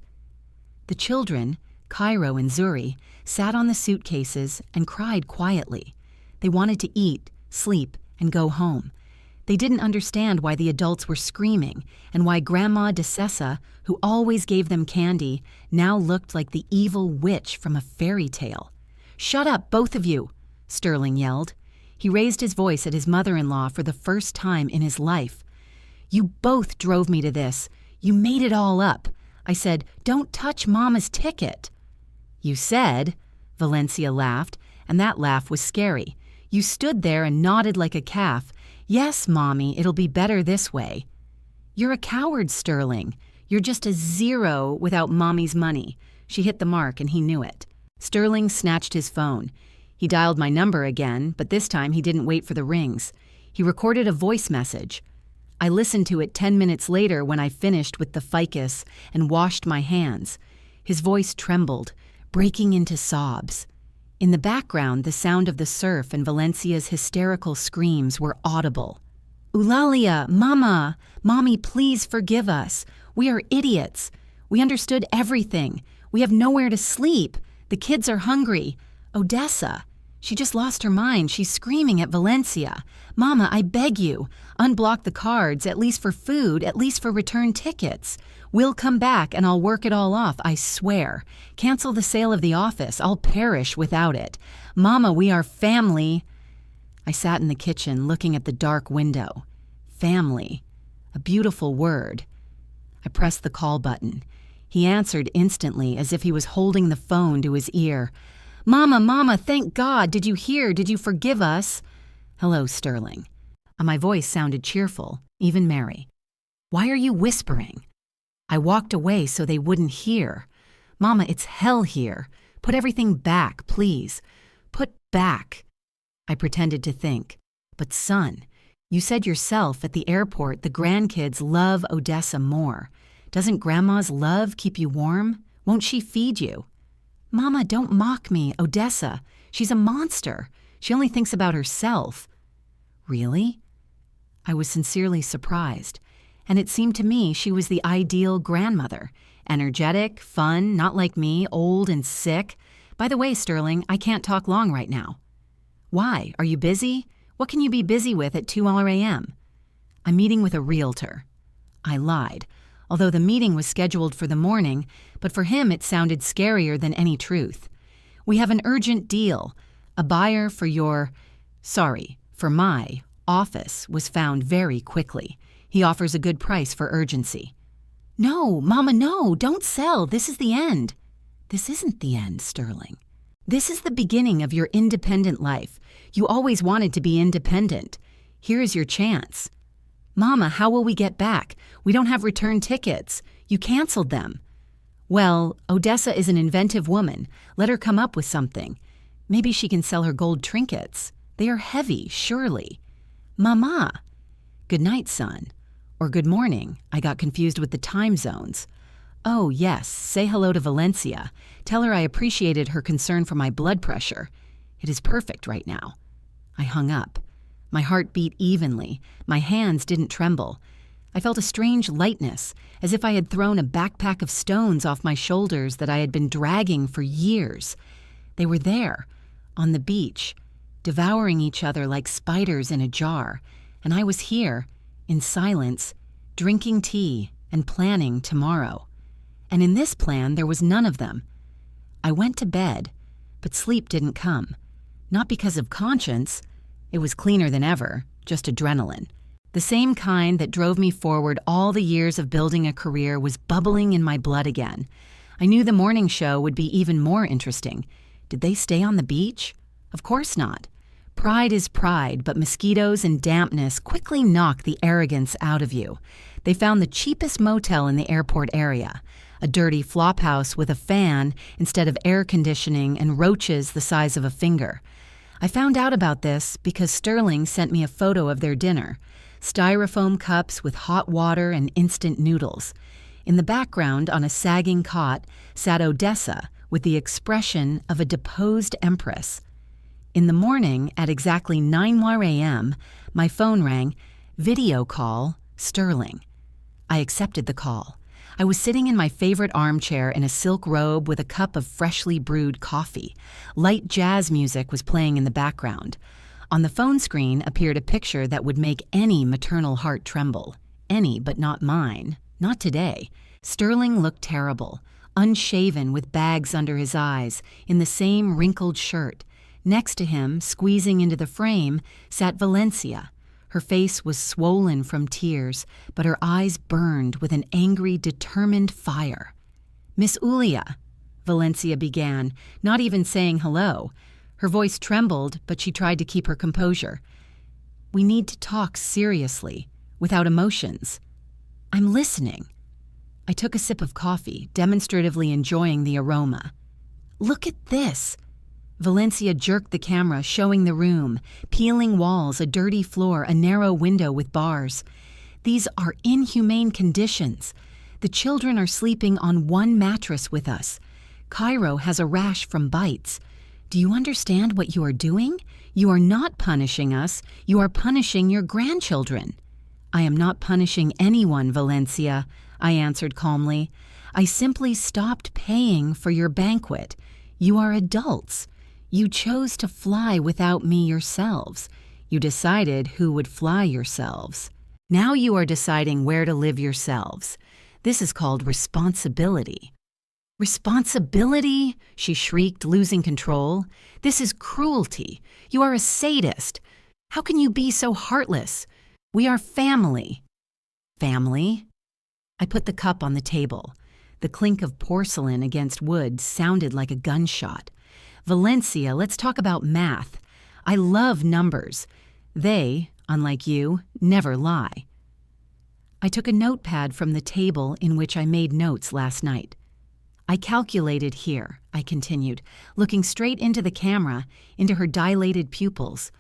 The children, Cairo and Zuri, sat on the suitcases and cried quietly. They wanted to eat, sleep, and go home. They didn't understand why the adults were screaming and why Grandma DeSessa, who always gave them candy, now looked like the evil witch from a fairy tale. "Shut up, both of you," Sterling yelled. He raised his voice at his mother-in-law for the first time in his life. "You both drove me to this. You made it all up. I said, don't touch Mama's ticket." "You said," Valencia laughed, and that laugh was scary. "You stood there and nodded like a calf. 'Yes, Mommy, it'll be better this way.' You're a coward, Sterling. You're just a zero without Mommy's money." She hit the mark and he knew it. Sterling snatched his phone. He dialed my number again, but this time he didn't wait for the rings. He recorded a voice message. I listened to it 10 minutes later when I finished with the ficus and washed my hands. His voice trembled, breaking into sobs. In the background, the sound of the surf and Valencia's hysterical screams were audible. "Eulalia, Mama! Mommy, please forgive us. We are idiots. We understood everything. We have nowhere to sleep. The kids are hungry. Odessa. She just lost her mind. She's screaming at Valencia. Mama, I beg you, unblock the cards, at least for food, at least for return tickets. We'll come back and I'll work it all off, I swear. Cancel the sale of the office. I'll perish without it. Mama, we are family." I sat in the kitchen looking at the dark window. Family. A beautiful word. I pressed the call button. He answered instantly as if he was holding the phone to his ear. "Mama, Mama, thank God. Did you hear? Did you forgive us?" "Hello, Sterling." My voice sounded cheerful, even merry. "Why are you whispering?" I walked away so they wouldn't hear. "Mama, it's hell here. Put everything back, please. Put back." I pretended to think. "But son, you said yourself at the airport the grandkids love Odessa more. Doesn't Grandma's love keep you warm? Won't she feed you?" "Mama, don't mock me, Odessa. She's a monster. She only thinks about herself." "Really?" I was sincerely surprised, and it seemed to me she was the ideal grandmother. Energetic, fun, not like me, old and sick. "By the way, Sterling, I can't talk long right now." "Why? Are you busy? What can you be busy with at 2 a.m.? "I'm meeting with a realtor." I lied, although the meeting was scheduled for the morning, but for him it sounded scarier than any truth. "We have an urgent deal. A buyer for for my office was found very quickly. He offers a good price for urgency." "No, Mama, no, don't sell. This is the end." "This isn't the end, Sterling. This is the beginning of your independent life. You always wanted to be independent. Here is your chance." "Mama, how will we get back? We don't have return tickets. You canceled them." "Well, Odessa is an inventive woman. Let her come up with something. Maybe she can sell her gold trinkets. They are heavy, surely." "Mama." "Good night, son." Or good morning. I got confused with the time zones. "Oh, yes, say hello to Valencia. Tell her I appreciated her concern for my blood pressure. It is perfect right now." I hung up. My heart beat evenly. My hands didn't tremble. I felt a strange lightness, as if I had thrown a backpack of stones off my shoulders that I had been dragging for years. They were there, on the beach, devouring each other like spiders in a jar, and I was here, in silence, drinking tea and planning tomorrow. And in this plan, there was none of them. I went to bed, but sleep didn't come. Not because of conscience. It was cleaner than ever, just adrenaline. The same kind that drove me forward all the years of building a career was bubbling in my blood again. I knew the morning show would be even more interesting. Did they stay on the beach? Of course not. Pride is pride, but mosquitoes and dampness quickly knock the arrogance out of you. They found the cheapest motel in the airport area, a dirty flophouse with a fan instead of air conditioning and roaches the size of a finger. I found out about this because Sterling sent me a photo of their dinner, styrofoam cups with hot water and instant noodles. In the background, on a sagging cot, sat Odessa with the expression of a deposed empress. In the morning, at exactly 9 a.m., my phone rang. Video call, Sterling. I accepted the call. I was sitting in my favorite armchair in a silk robe with a cup of freshly brewed coffee. Light jazz music was playing in the background. On the phone screen appeared a picture that would make any maternal heart tremble. Any, but not mine. Not today. Sterling looked terrible, unshaven with bags under his eyes, in the same wrinkled shirt. Next to him, squeezing into the frame, sat Valencia. Her face was swollen from tears, but her eyes burned with an angry, determined fire. "Miss Ulia," Valencia began, not even saying hello. Her voice trembled, but she tried to keep her composure. "We need to talk seriously, without emotions." "I'm listening." I took a sip of coffee, demonstratively enjoying the aroma. "Look at this." Valencia jerked the camera, showing the room, peeling walls, a dirty floor, a narrow window with bars. These are inhumane conditions. The children are sleeping on one mattress with us. Cairo has a rash from bites. Do you understand what you are doing? You are not punishing us. You are punishing your grandchildren. I am not punishing anyone, Valencia, I answered calmly. I simply stopped paying for your banquet. You are adults. You chose to fly without me yourselves. You decided who would fly yourselves. Now you are deciding where to live yourselves. This is called responsibility. Responsibility? She shrieked, losing control. This is cruelty. You are a sadist. How can you be so heartless? We are family. Family? I put the cup on the table. The clink of porcelain against wood sounded like a gunshot. Valencia, let's talk about math. I love numbers. They, unlike you, never lie. I took a notepad from the table in which I made notes last night. I calculated here, I continued, looking straight into the camera, into her dilated pupils.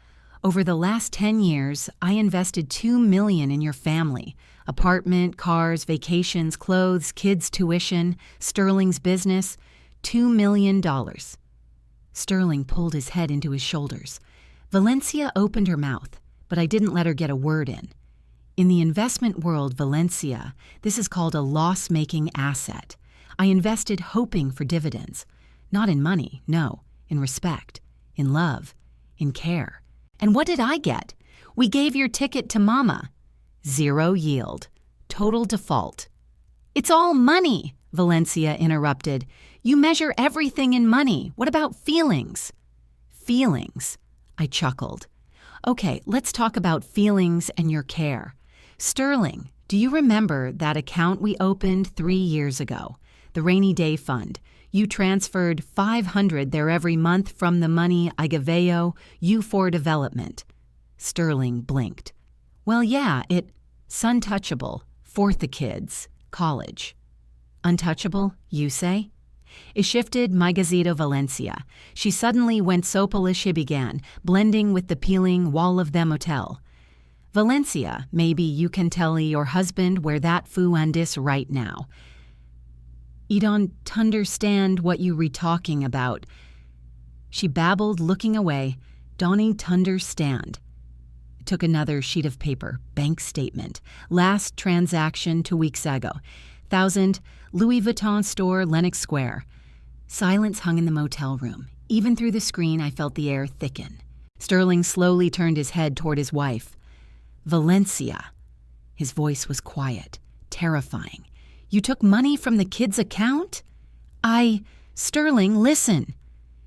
Over the last 10 years, I invested $2 million in your family. Apartment, cars, vacations, clothes, kids' tuition, Sterling's business, $2 million. Sterling pulled his head into his shoulders. Valencia opened her mouth, but I didn't let her get a word in. In the investment world, Valencia, this is called a loss-making asset. I invested hoping for dividends. Not in money, no, in respect, in love, in care. And what did I get? We gave your ticket to Mama. 0 yield. Total default. It's all money, Valencia interrupted. You measure everything in money. What about feelings? Feelings, I chuckled. Okay, let's talk about feelings and your care. Sterling, do you remember that account we opened 3 years ago? The rainy day fund. You transferred $500 there every month from the money I gaveo you for development. Sterling blinked. Well, yeah, Untouchable, fourth the kids, college. Untouchable, you say? It shifted my gazito Valencia. She suddenly went so Polish she began, blending with the peeling wall of them hotel. Valencia, maybe you can tell your husband where that foo undis right now. You don't understand what you re talking about. She babbled, looking away. Don't understand. Took another sheet of paper, bank statement. Last transaction 2 weeks ago. 1,000, Louis Vuitton store, Lenox Square. Silence hung in the motel room. Even through the screen, I felt the air thicken. Sterling slowly turned his head toward his wife. Valencia. His voice was quiet, terrifying. You took money from the kid's account? Sterling, listen.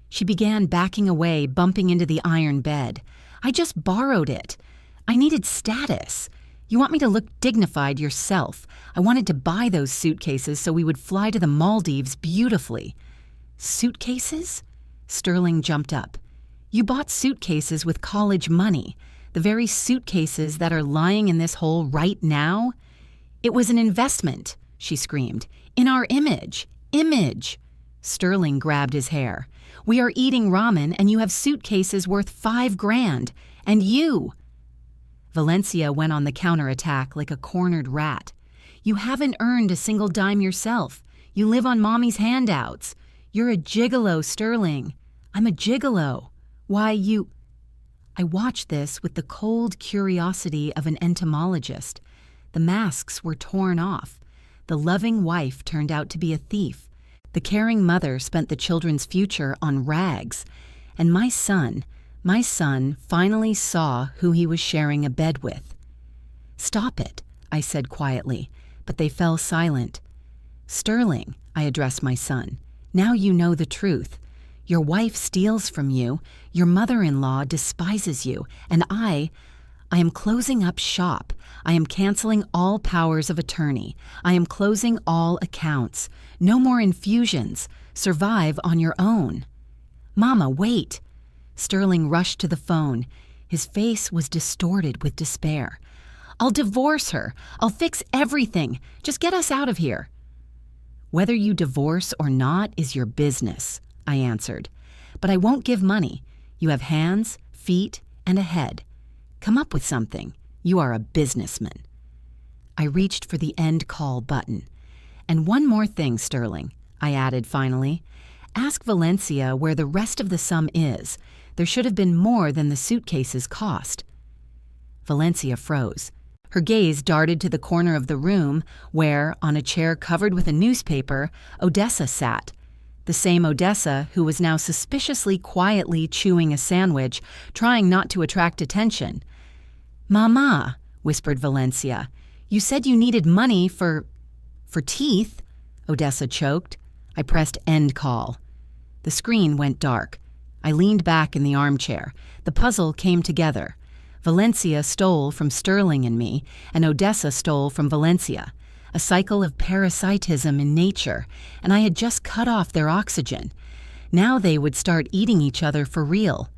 She began backing away, bumping into the iron bed. I just borrowed it. I needed status. You want me to look dignified yourself. I wanted to buy those suitcases so we would fly to the Maldives beautifully. Suitcases? Sterling jumped up. You bought suitcases with college money, the very suitcases that are lying in this hole right now? It was an investment, she screamed. In our image. Image. Sterling grabbed his hair. We are eating ramen and you have suitcases worth $5,000. And you. Valencia went on the counterattack like a cornered rat. You haven't earned a single dime yourself. You live on Mommy's handouts. You're a gigolo, Sterling. I'm a gigolo. Why, you... I watched this with the cold curiosity of an entomologist. The masks were torn off. The loving wife turned out to be a thief. The caring mother spent the children's future on rags. And my son finally saw who he was sharing a bed with. Stop it, I said quietly, but they fell silent. Sterling, I addressed my son, now you know the truth. Your wife steals from you, your mother-in-law despises you, and I am closing up shop. I am canceling all powers of attorney. I am closing all accounts. No more infusions. Survive on your own. Mama, wait. Sterling rushed to the phone. His face was distorted with despair. I'll divorce her. I'll fix everything. Just get us out of here. Whether you divorce or not is your business, I answered. But I won't give money. You have hands, feet, and a head. Come up with something. You are a businessman." I reached for the end call button. "And one more thing, Sterling," I added finally. "Ask Valencia where the rest of the sum is. There should have been more than the suitcases cost." Valencia froze. Her gaze darted to the corner of the room where, on a chair covered with a newspaper, Odessa sat. The same Odessa who was now suspiciously quietly chewing a sandwich, trying not to attract attention. "Mama," whispered Valencia, "you said you needed money for teeth," Odessa choked. I pressed end call. The screen went dark. I leaned back in the armchair. The puzzle came together. Valencia stole from Sterling and me, and Odessa stole from Valencia. A cycle of parasitism in nature, and I had just cut off their oxygen. Now they would start eating each other for real.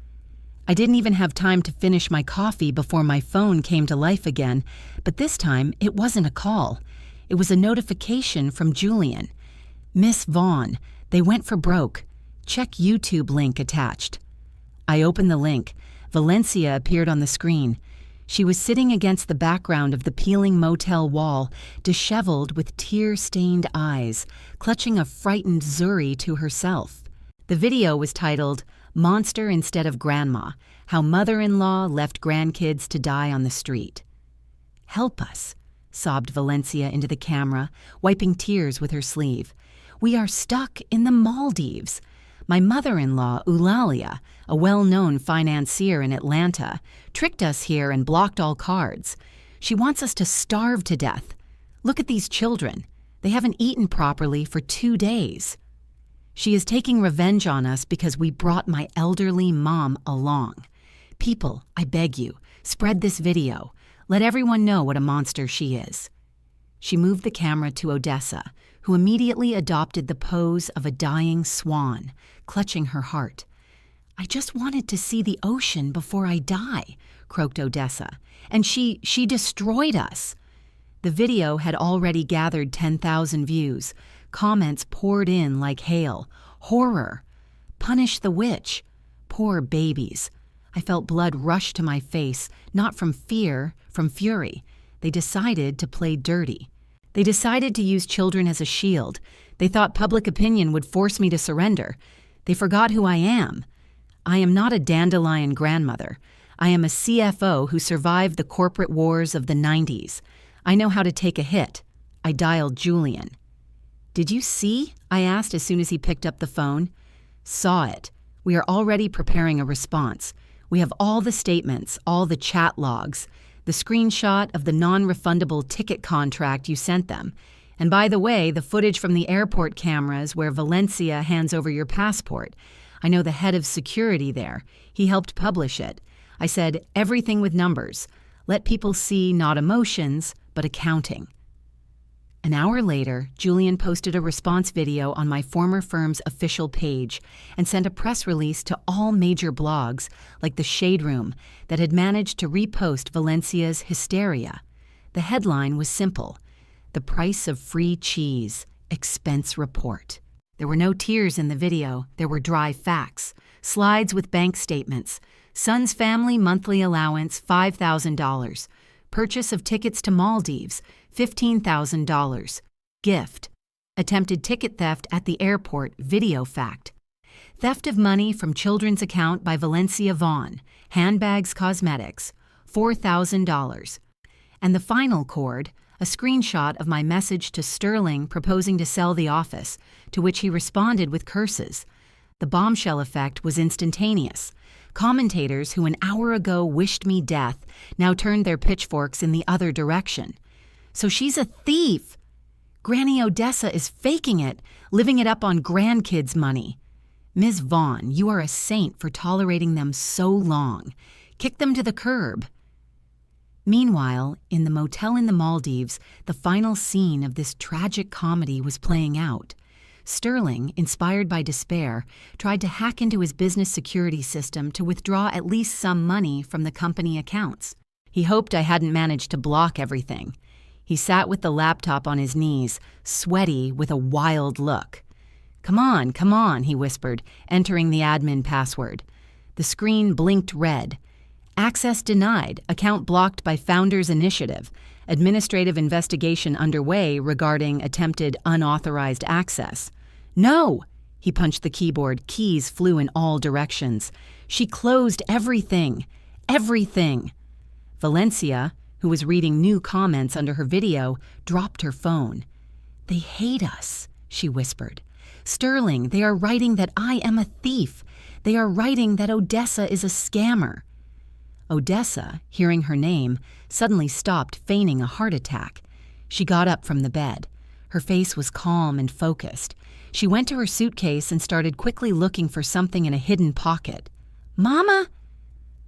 I didn't even have time to finish my coffee before my phone came to life again, but this time it wasn't a call. It was a notification from Julian. "Miss Vaughn, they went for broke. Check YouTube link attached." I opened the link. Valencia appeared on the screen. She was sitting against the background of the peeling motel wall, disheveled with tear-stained eyes, clutching a frightened Zuri to herself. The video was titled, "Monster Instead of Grandma, How Mother-in-Law Left Grandkids to Die on the Street." "Help us," sobbed Valencia into the camera, wiping tears with her sleeve. "We are stuck in the Maldives. My mother-in-law, Eulalia, a well-known financier in Atlanta, tricked us here and blocked all cards. She wants us to starve to death. Look at these children. They haven't eaten properly for 2 days. She is taking revenge on us because we brought my elderly mom along. People, I beg you, spread this video. Let everyone know what a monster she is." She moved the camera to Odessa, who immediately adopted the pose of a dying swan, clutching her heart. "I just wanted to see the ocean before I die," croaked Odessa. "And she destroyed us." The video had already gathered 10,000 views. Comments poured in like hail. "Horror. Punish the witch. Poor babies." I felt blood rush to my face, not from fear, from fury. They decided to play dirty. They decided to use children as a shield. They thought public opinion would force me to surrender. They forgot who I am. I am not a dandelion grandmother. I am a CFO who survived the corporate wars of the 90s. I know how to take a hit. I dialed Julian. "Did you see?" I asked as soon as he picked up the phone. "Saw it. We are already preparing a response. We have all the statements, all the chat logs, the screenshot of the non-refundable ticket contract you sent them. And by the way, the footage from the airport cameras where Valencia hands over your passport. I know the head of security there. He helped publish it. I said, everything with numbers. Let people see not emotions, but accounting." An hour later, Julian posted a response video on my former firm's official page and sent a press release to all major blogs, like The Shade Room, that had managed to repost Valencia's hysteria. The headline was simple: "The price of free cheese, expense report." There were no tears in the video. There were dry facts, slides with bank statements. Son's family monthly allowance, $5,000. Purchase of tickets to Maldives, $15,000. Gift. Attempted ticket theft at the airport, video fact. Theft of money from children's account by Valencia Vaughn, handbags cosmetics, $4,000. And the final cord, a screenshot of my message to Sterling proposing to sell the office, to which he responded with curses. The bombshell effect was instantaneous. Commentators who an hour ago wished me death now turned their pitchforks in the other direction. So she's a thief. Granny Odessa is faking it, living it up on grandkids' money. Ms. Vaughn, you are a saint for tolerating them so long. Kick them to the curb. Meanwhile, in the motel in the Maldives, the final scene of this tragic comedy was playing out. Sterling, inspired by despair, tried to hack into his business security system to withdraw at least some money from the company accounts. He hoped I hadn't managed to block everything. He sat with the laptop on his knees, sweaty with a wild look. Come on, he whispered, entering the admin password. The screen blinked red. Access denied, account blocked by Founders Initiative. Administrative investigation underway regarding attempted unauthorized access. No! He punched the keyboard. Keys flew in all directions. She closed everything. Everything. Valencia, who was reading new comments under her video, dropped her phone. They hate us, she whispered. Sterling, they are writing that I am a thief. They are writing that Odessa is a scammer. Odessa, hearing her name, suddenly stopped feigning a heart attack. She got up from the bed. Her face was calm and focused. She went to her suitcase and started quickly looking for something in a hidden pocket. Mama?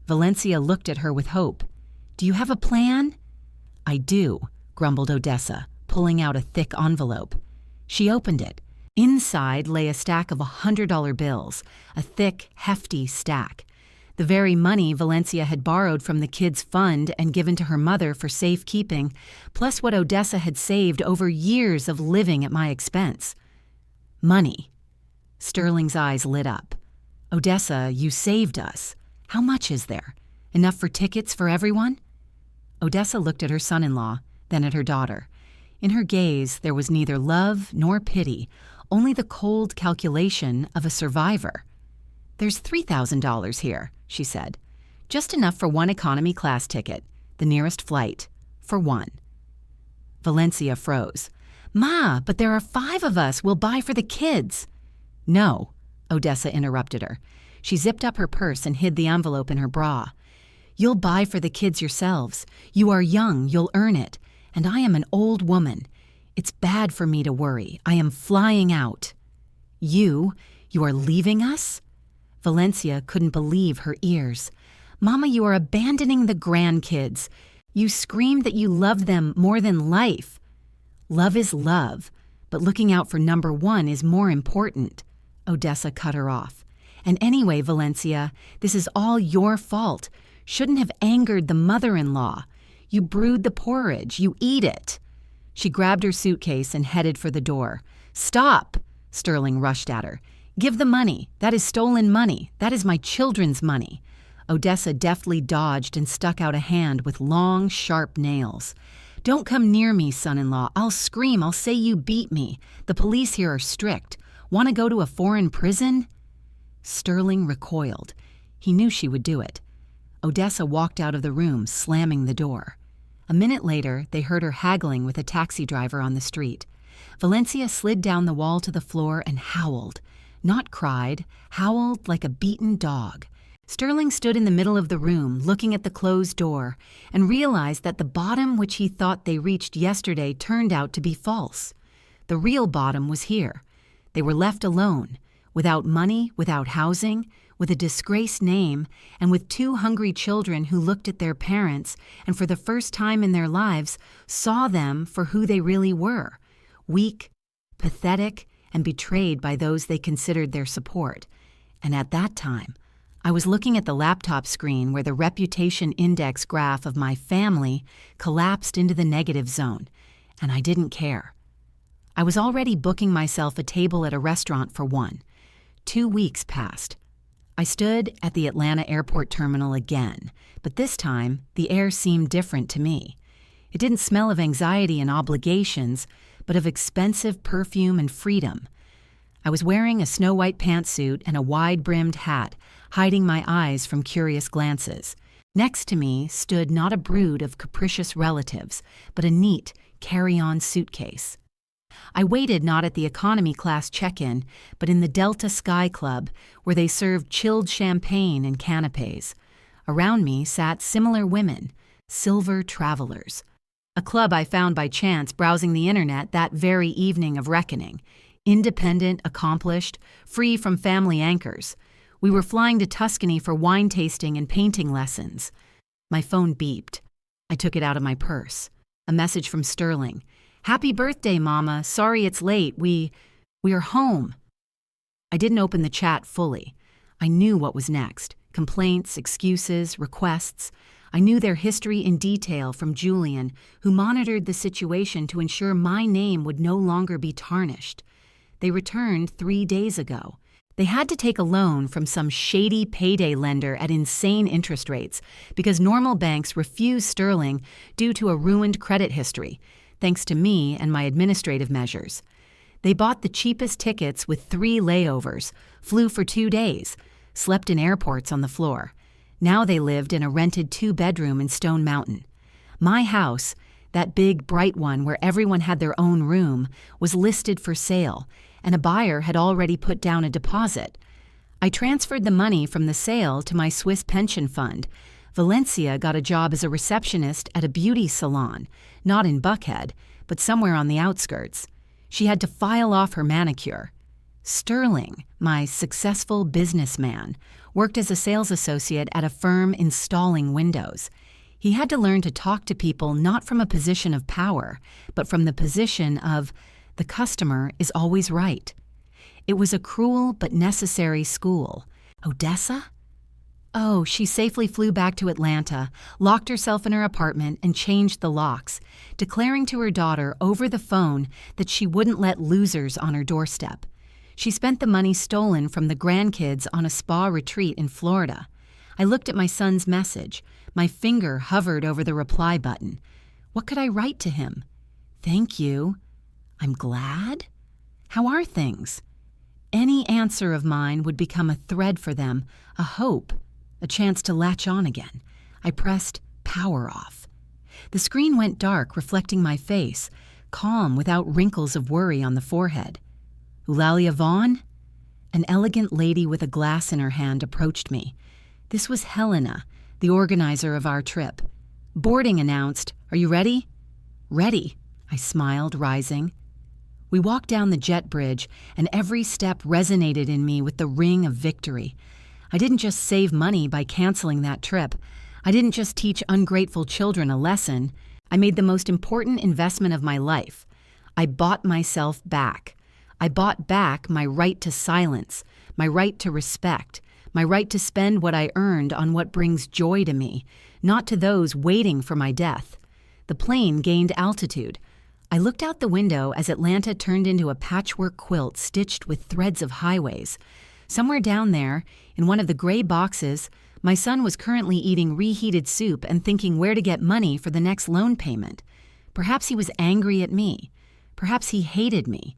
Valencia looked at her with hope. Do you have a plan? I do, grumbled Odessa, pulling out a thick envelope. She opened it. Inside lay a stack of $100 bills, a thick, hefty stack. The very money Valencia had borrowed from the kids' fund and given to her mother for safekeeping, plus what Odessa had saved over years of living at my expense. Money. Sterling's eyes lit up. Odessa, you saved us. How much is there? Enough for tickets for everyone? Odessa looked at her son-in-law, then at her daughter. In her gaze, there was neither love nor pity, only the cold calculation of a survivor. There's $3,000 here, she said. Just enough for one economy class ticket, the nearest flight, for one. Valencia froze. Ma, but there are 5 of us. We'll buy for the kids. No, Odessa interrupted her. She zipped up her purse and hid the envelope in her bra. You'll buy for the kids yourselves. You are young, you'll earn it. And I am an old woman. It's bad for me to worry. I am flying out. You are leaving us? Valencia couldn't believe her ears. Mama, you are abandoning the grandkids. You screamed that you love them more than life. Love is love, but looking out for number 1 is more important. Odessa cut her off. And anyway, Valencia, this is all your fault. Shouldn't have angered the mother-in-law. You brewed the porridge. You eat it. She grabbed her suitcase and headed for the door. Stop! Sterling rushed at her. Give the money. That is stolen money. That is my children's money. Odessa deftly dodged and stuck out a hand with long, sharp nails. Don't come near me, son-in-law. I'll scream. I'll say you beat me. The police here are strict. Want to go to a foreign prison? Sterling recoiled. He knew she would do it. Odessa walked out of the room, slamming the door. A minute later, they heard her haggling with a taxi driver on the street. Valencia slid down the wall to the floor and howled. Not cried, howled like a beaten dog. Sterling stood in the middle of the room, looking at the closed door, and realized that the bottom which he thought they reached yesterday turned out to be false. The real bottom was here. They were left alone, without money, without housing, with a disgraced name, and with 2 hungry children who looked at their parents and for the first time in their lives saw them for who they really were, weak, pathetic, and betrayed by those they considered their support. And at that time, I was looking at the laptop screen where the reputation index graph of my family collapsed into the negative zone, and I didn't care. I was already booking myself a table at a restaurant for one. 2 weeks passed. I stood at the Atlanta airport terminal again, but this time the air seemed different to me. It didn't smell of anxiety and obligations, but of expensive perfume and freedom. I was wearing a snow-white pantsuit and a wide-brimmed hat, hiding my eyes from curious glances. Next to me stood not a brood of capricious relatives, but a neat, carry-on suitcase. I waited not at the economy class check-in, but in the Delta Sky Club, where they served chilled champagne and canapes. Around me sat similar women, silver travelers. A club I found by chance browsing the internet that very evening of reckoning. Independent, accomplished, free from family anchors. We were flying to Tuscany for wine tasting and painting lessons. My phone beeped. I took it out of my purse. A message from Sterling. Happy birthday, Mama. Sorry it's late. We are home. I didn't open the chat fully. I knew what was next. Complaints, excuses, requests. I knew their history in detail from Julian, who monitored the situation to ensure my name would no longer be tarnished. They returned 3 days ago. They had to take a loan from some shady payday lender at insane interest rates because normal banks refuse sterling due to a ruined credit history, thanks to me and my administrative measures. They bought the cheapest tickets with 3 layovers, flew for 2 days, slept in airports on the floor. Now they lived in a rented 2-bedroom in Stone Mountain. My house, that big, bright one where everyone had their own room, was listed for sale, and a buyer had already put down a deposit. I transferred the money from the sale to my Swiss pension fund. Valencia got a job as a receptionist at a beauty salon, not in Buckhead, but somewhere on the outskirts. She had to file off her manicure. Sterling, my successful businessman, worked as a sales associate at a firm installing windows. He had to learn to talk to people not from a position of power, but from the position of the customer is always right. It was a cruel but necessary school. Odessa? Oh, she safely flew back to Atlanta, locked herself in her apartment, and changed the locks, declaring to her daughter over the phone that she wouldn't let losers on her doorstep. She spent the money stolen from the grandkids on a spa retreat in Florida. I looked at my son's message. My finger hovered over the reply button. What could I write to him? Thank you. I'm glad? How are things? Any answer of mine would become a thread for them, a hope, a chance to latch on again. I pressed power off. The screen went dark, reflecting my face, calm without wrinkles of worry on the forehead. Eulalia Vaughn? An elegant lady with a glass in her hand approached me. This was Helena, the organizer of our trip. Boarding announced. Are you ready? Ready, I smiled, rising. We walked down the jet bridge, and every step resonated in me with the ring of victory. I didn't just save money by canceling that trip. I didn't just teach ungrateful children a lesson. I made the most important investment of my life. I bought myself back. I bought back my right to silence, my right to respect, my right to spend what I earned on what brings joy to me, not to those waiting for my death. The plane gained altitude. I looked out the window as Atlanta turned into a patchwork quilt stitched with threads of highways. Somewhere down there, in one of the gray boxes, my son was currently eating reheated soup and thinking where to get money for the next loan payment. Perhaps he was angry at me. Perhaps he hated me.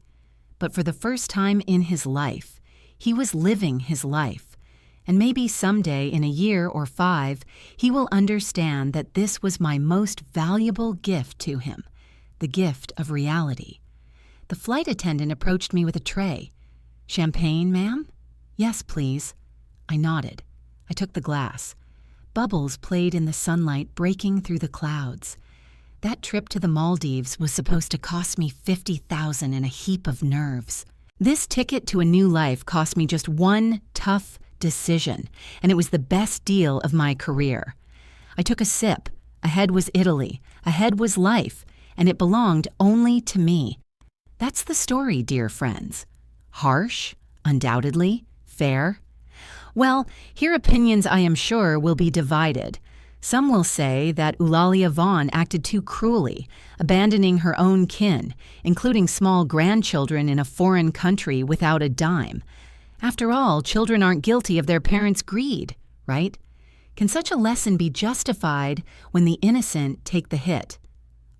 But for the first time in his life, he was living his life. And maybe someday, in a year or 5, he will understand that this was my most valuable gift to him. The gift of reality. The flight attendant approached me with a tray. Champagne, ma'am? Yes, please. I nodded. I took the glass. Bubbles played in the sunlight, breaking through the clouds. That trip to the Maldives was supposed to cost me $50,000 and a heap of nerves. This ticket to a new life cost me just one tough decision, and it was the best deal of my career. I took a sip. Ahead was Italy. Ahead was life. And it belonged only to me. That's the story, dear friends. Harsh? Undoubtedly. Fair? Well, here opinions, I am sure, will be divided. Some will say that Eulalia Vaughn acted too cruelly, abandoning her own kin, including small grandchildren in a foreign country without a dime. After all, children aren't guilty of their parents' greed, right? Can such a lesson be justified when the innocent take the hit?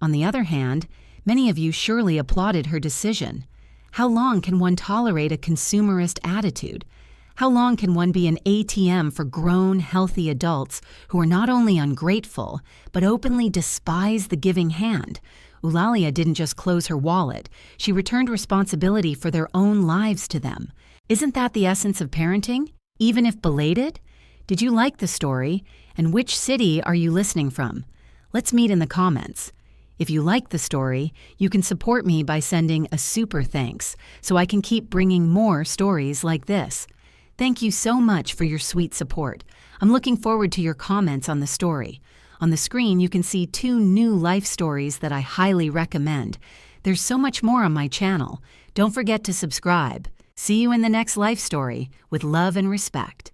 On the other hand, many of you surely applauded her decision. How long can one tolerate a consumerist attitude? How long can one be an ATM for grown, healthy adults who are not only ungrateful, but openly despise the giving hand? Eulalia didn't just close her wallet. She returned responsibility for their own lives to them. Isn't that the essence of parenting, even if belated? Did you like the story? And which city are you listening from? Let's meet in the comments. If you like the story, you can support me by sending a super thanks so I can keep bringing more stories like this. Thank you so much for your sweet support. I'm looking forward to your comments on the story. On the screen, you can see 2 new life stories that I highly recommend. There's so much more on my channel. Don't forget to subscribe. See you in the next life story with love and respect.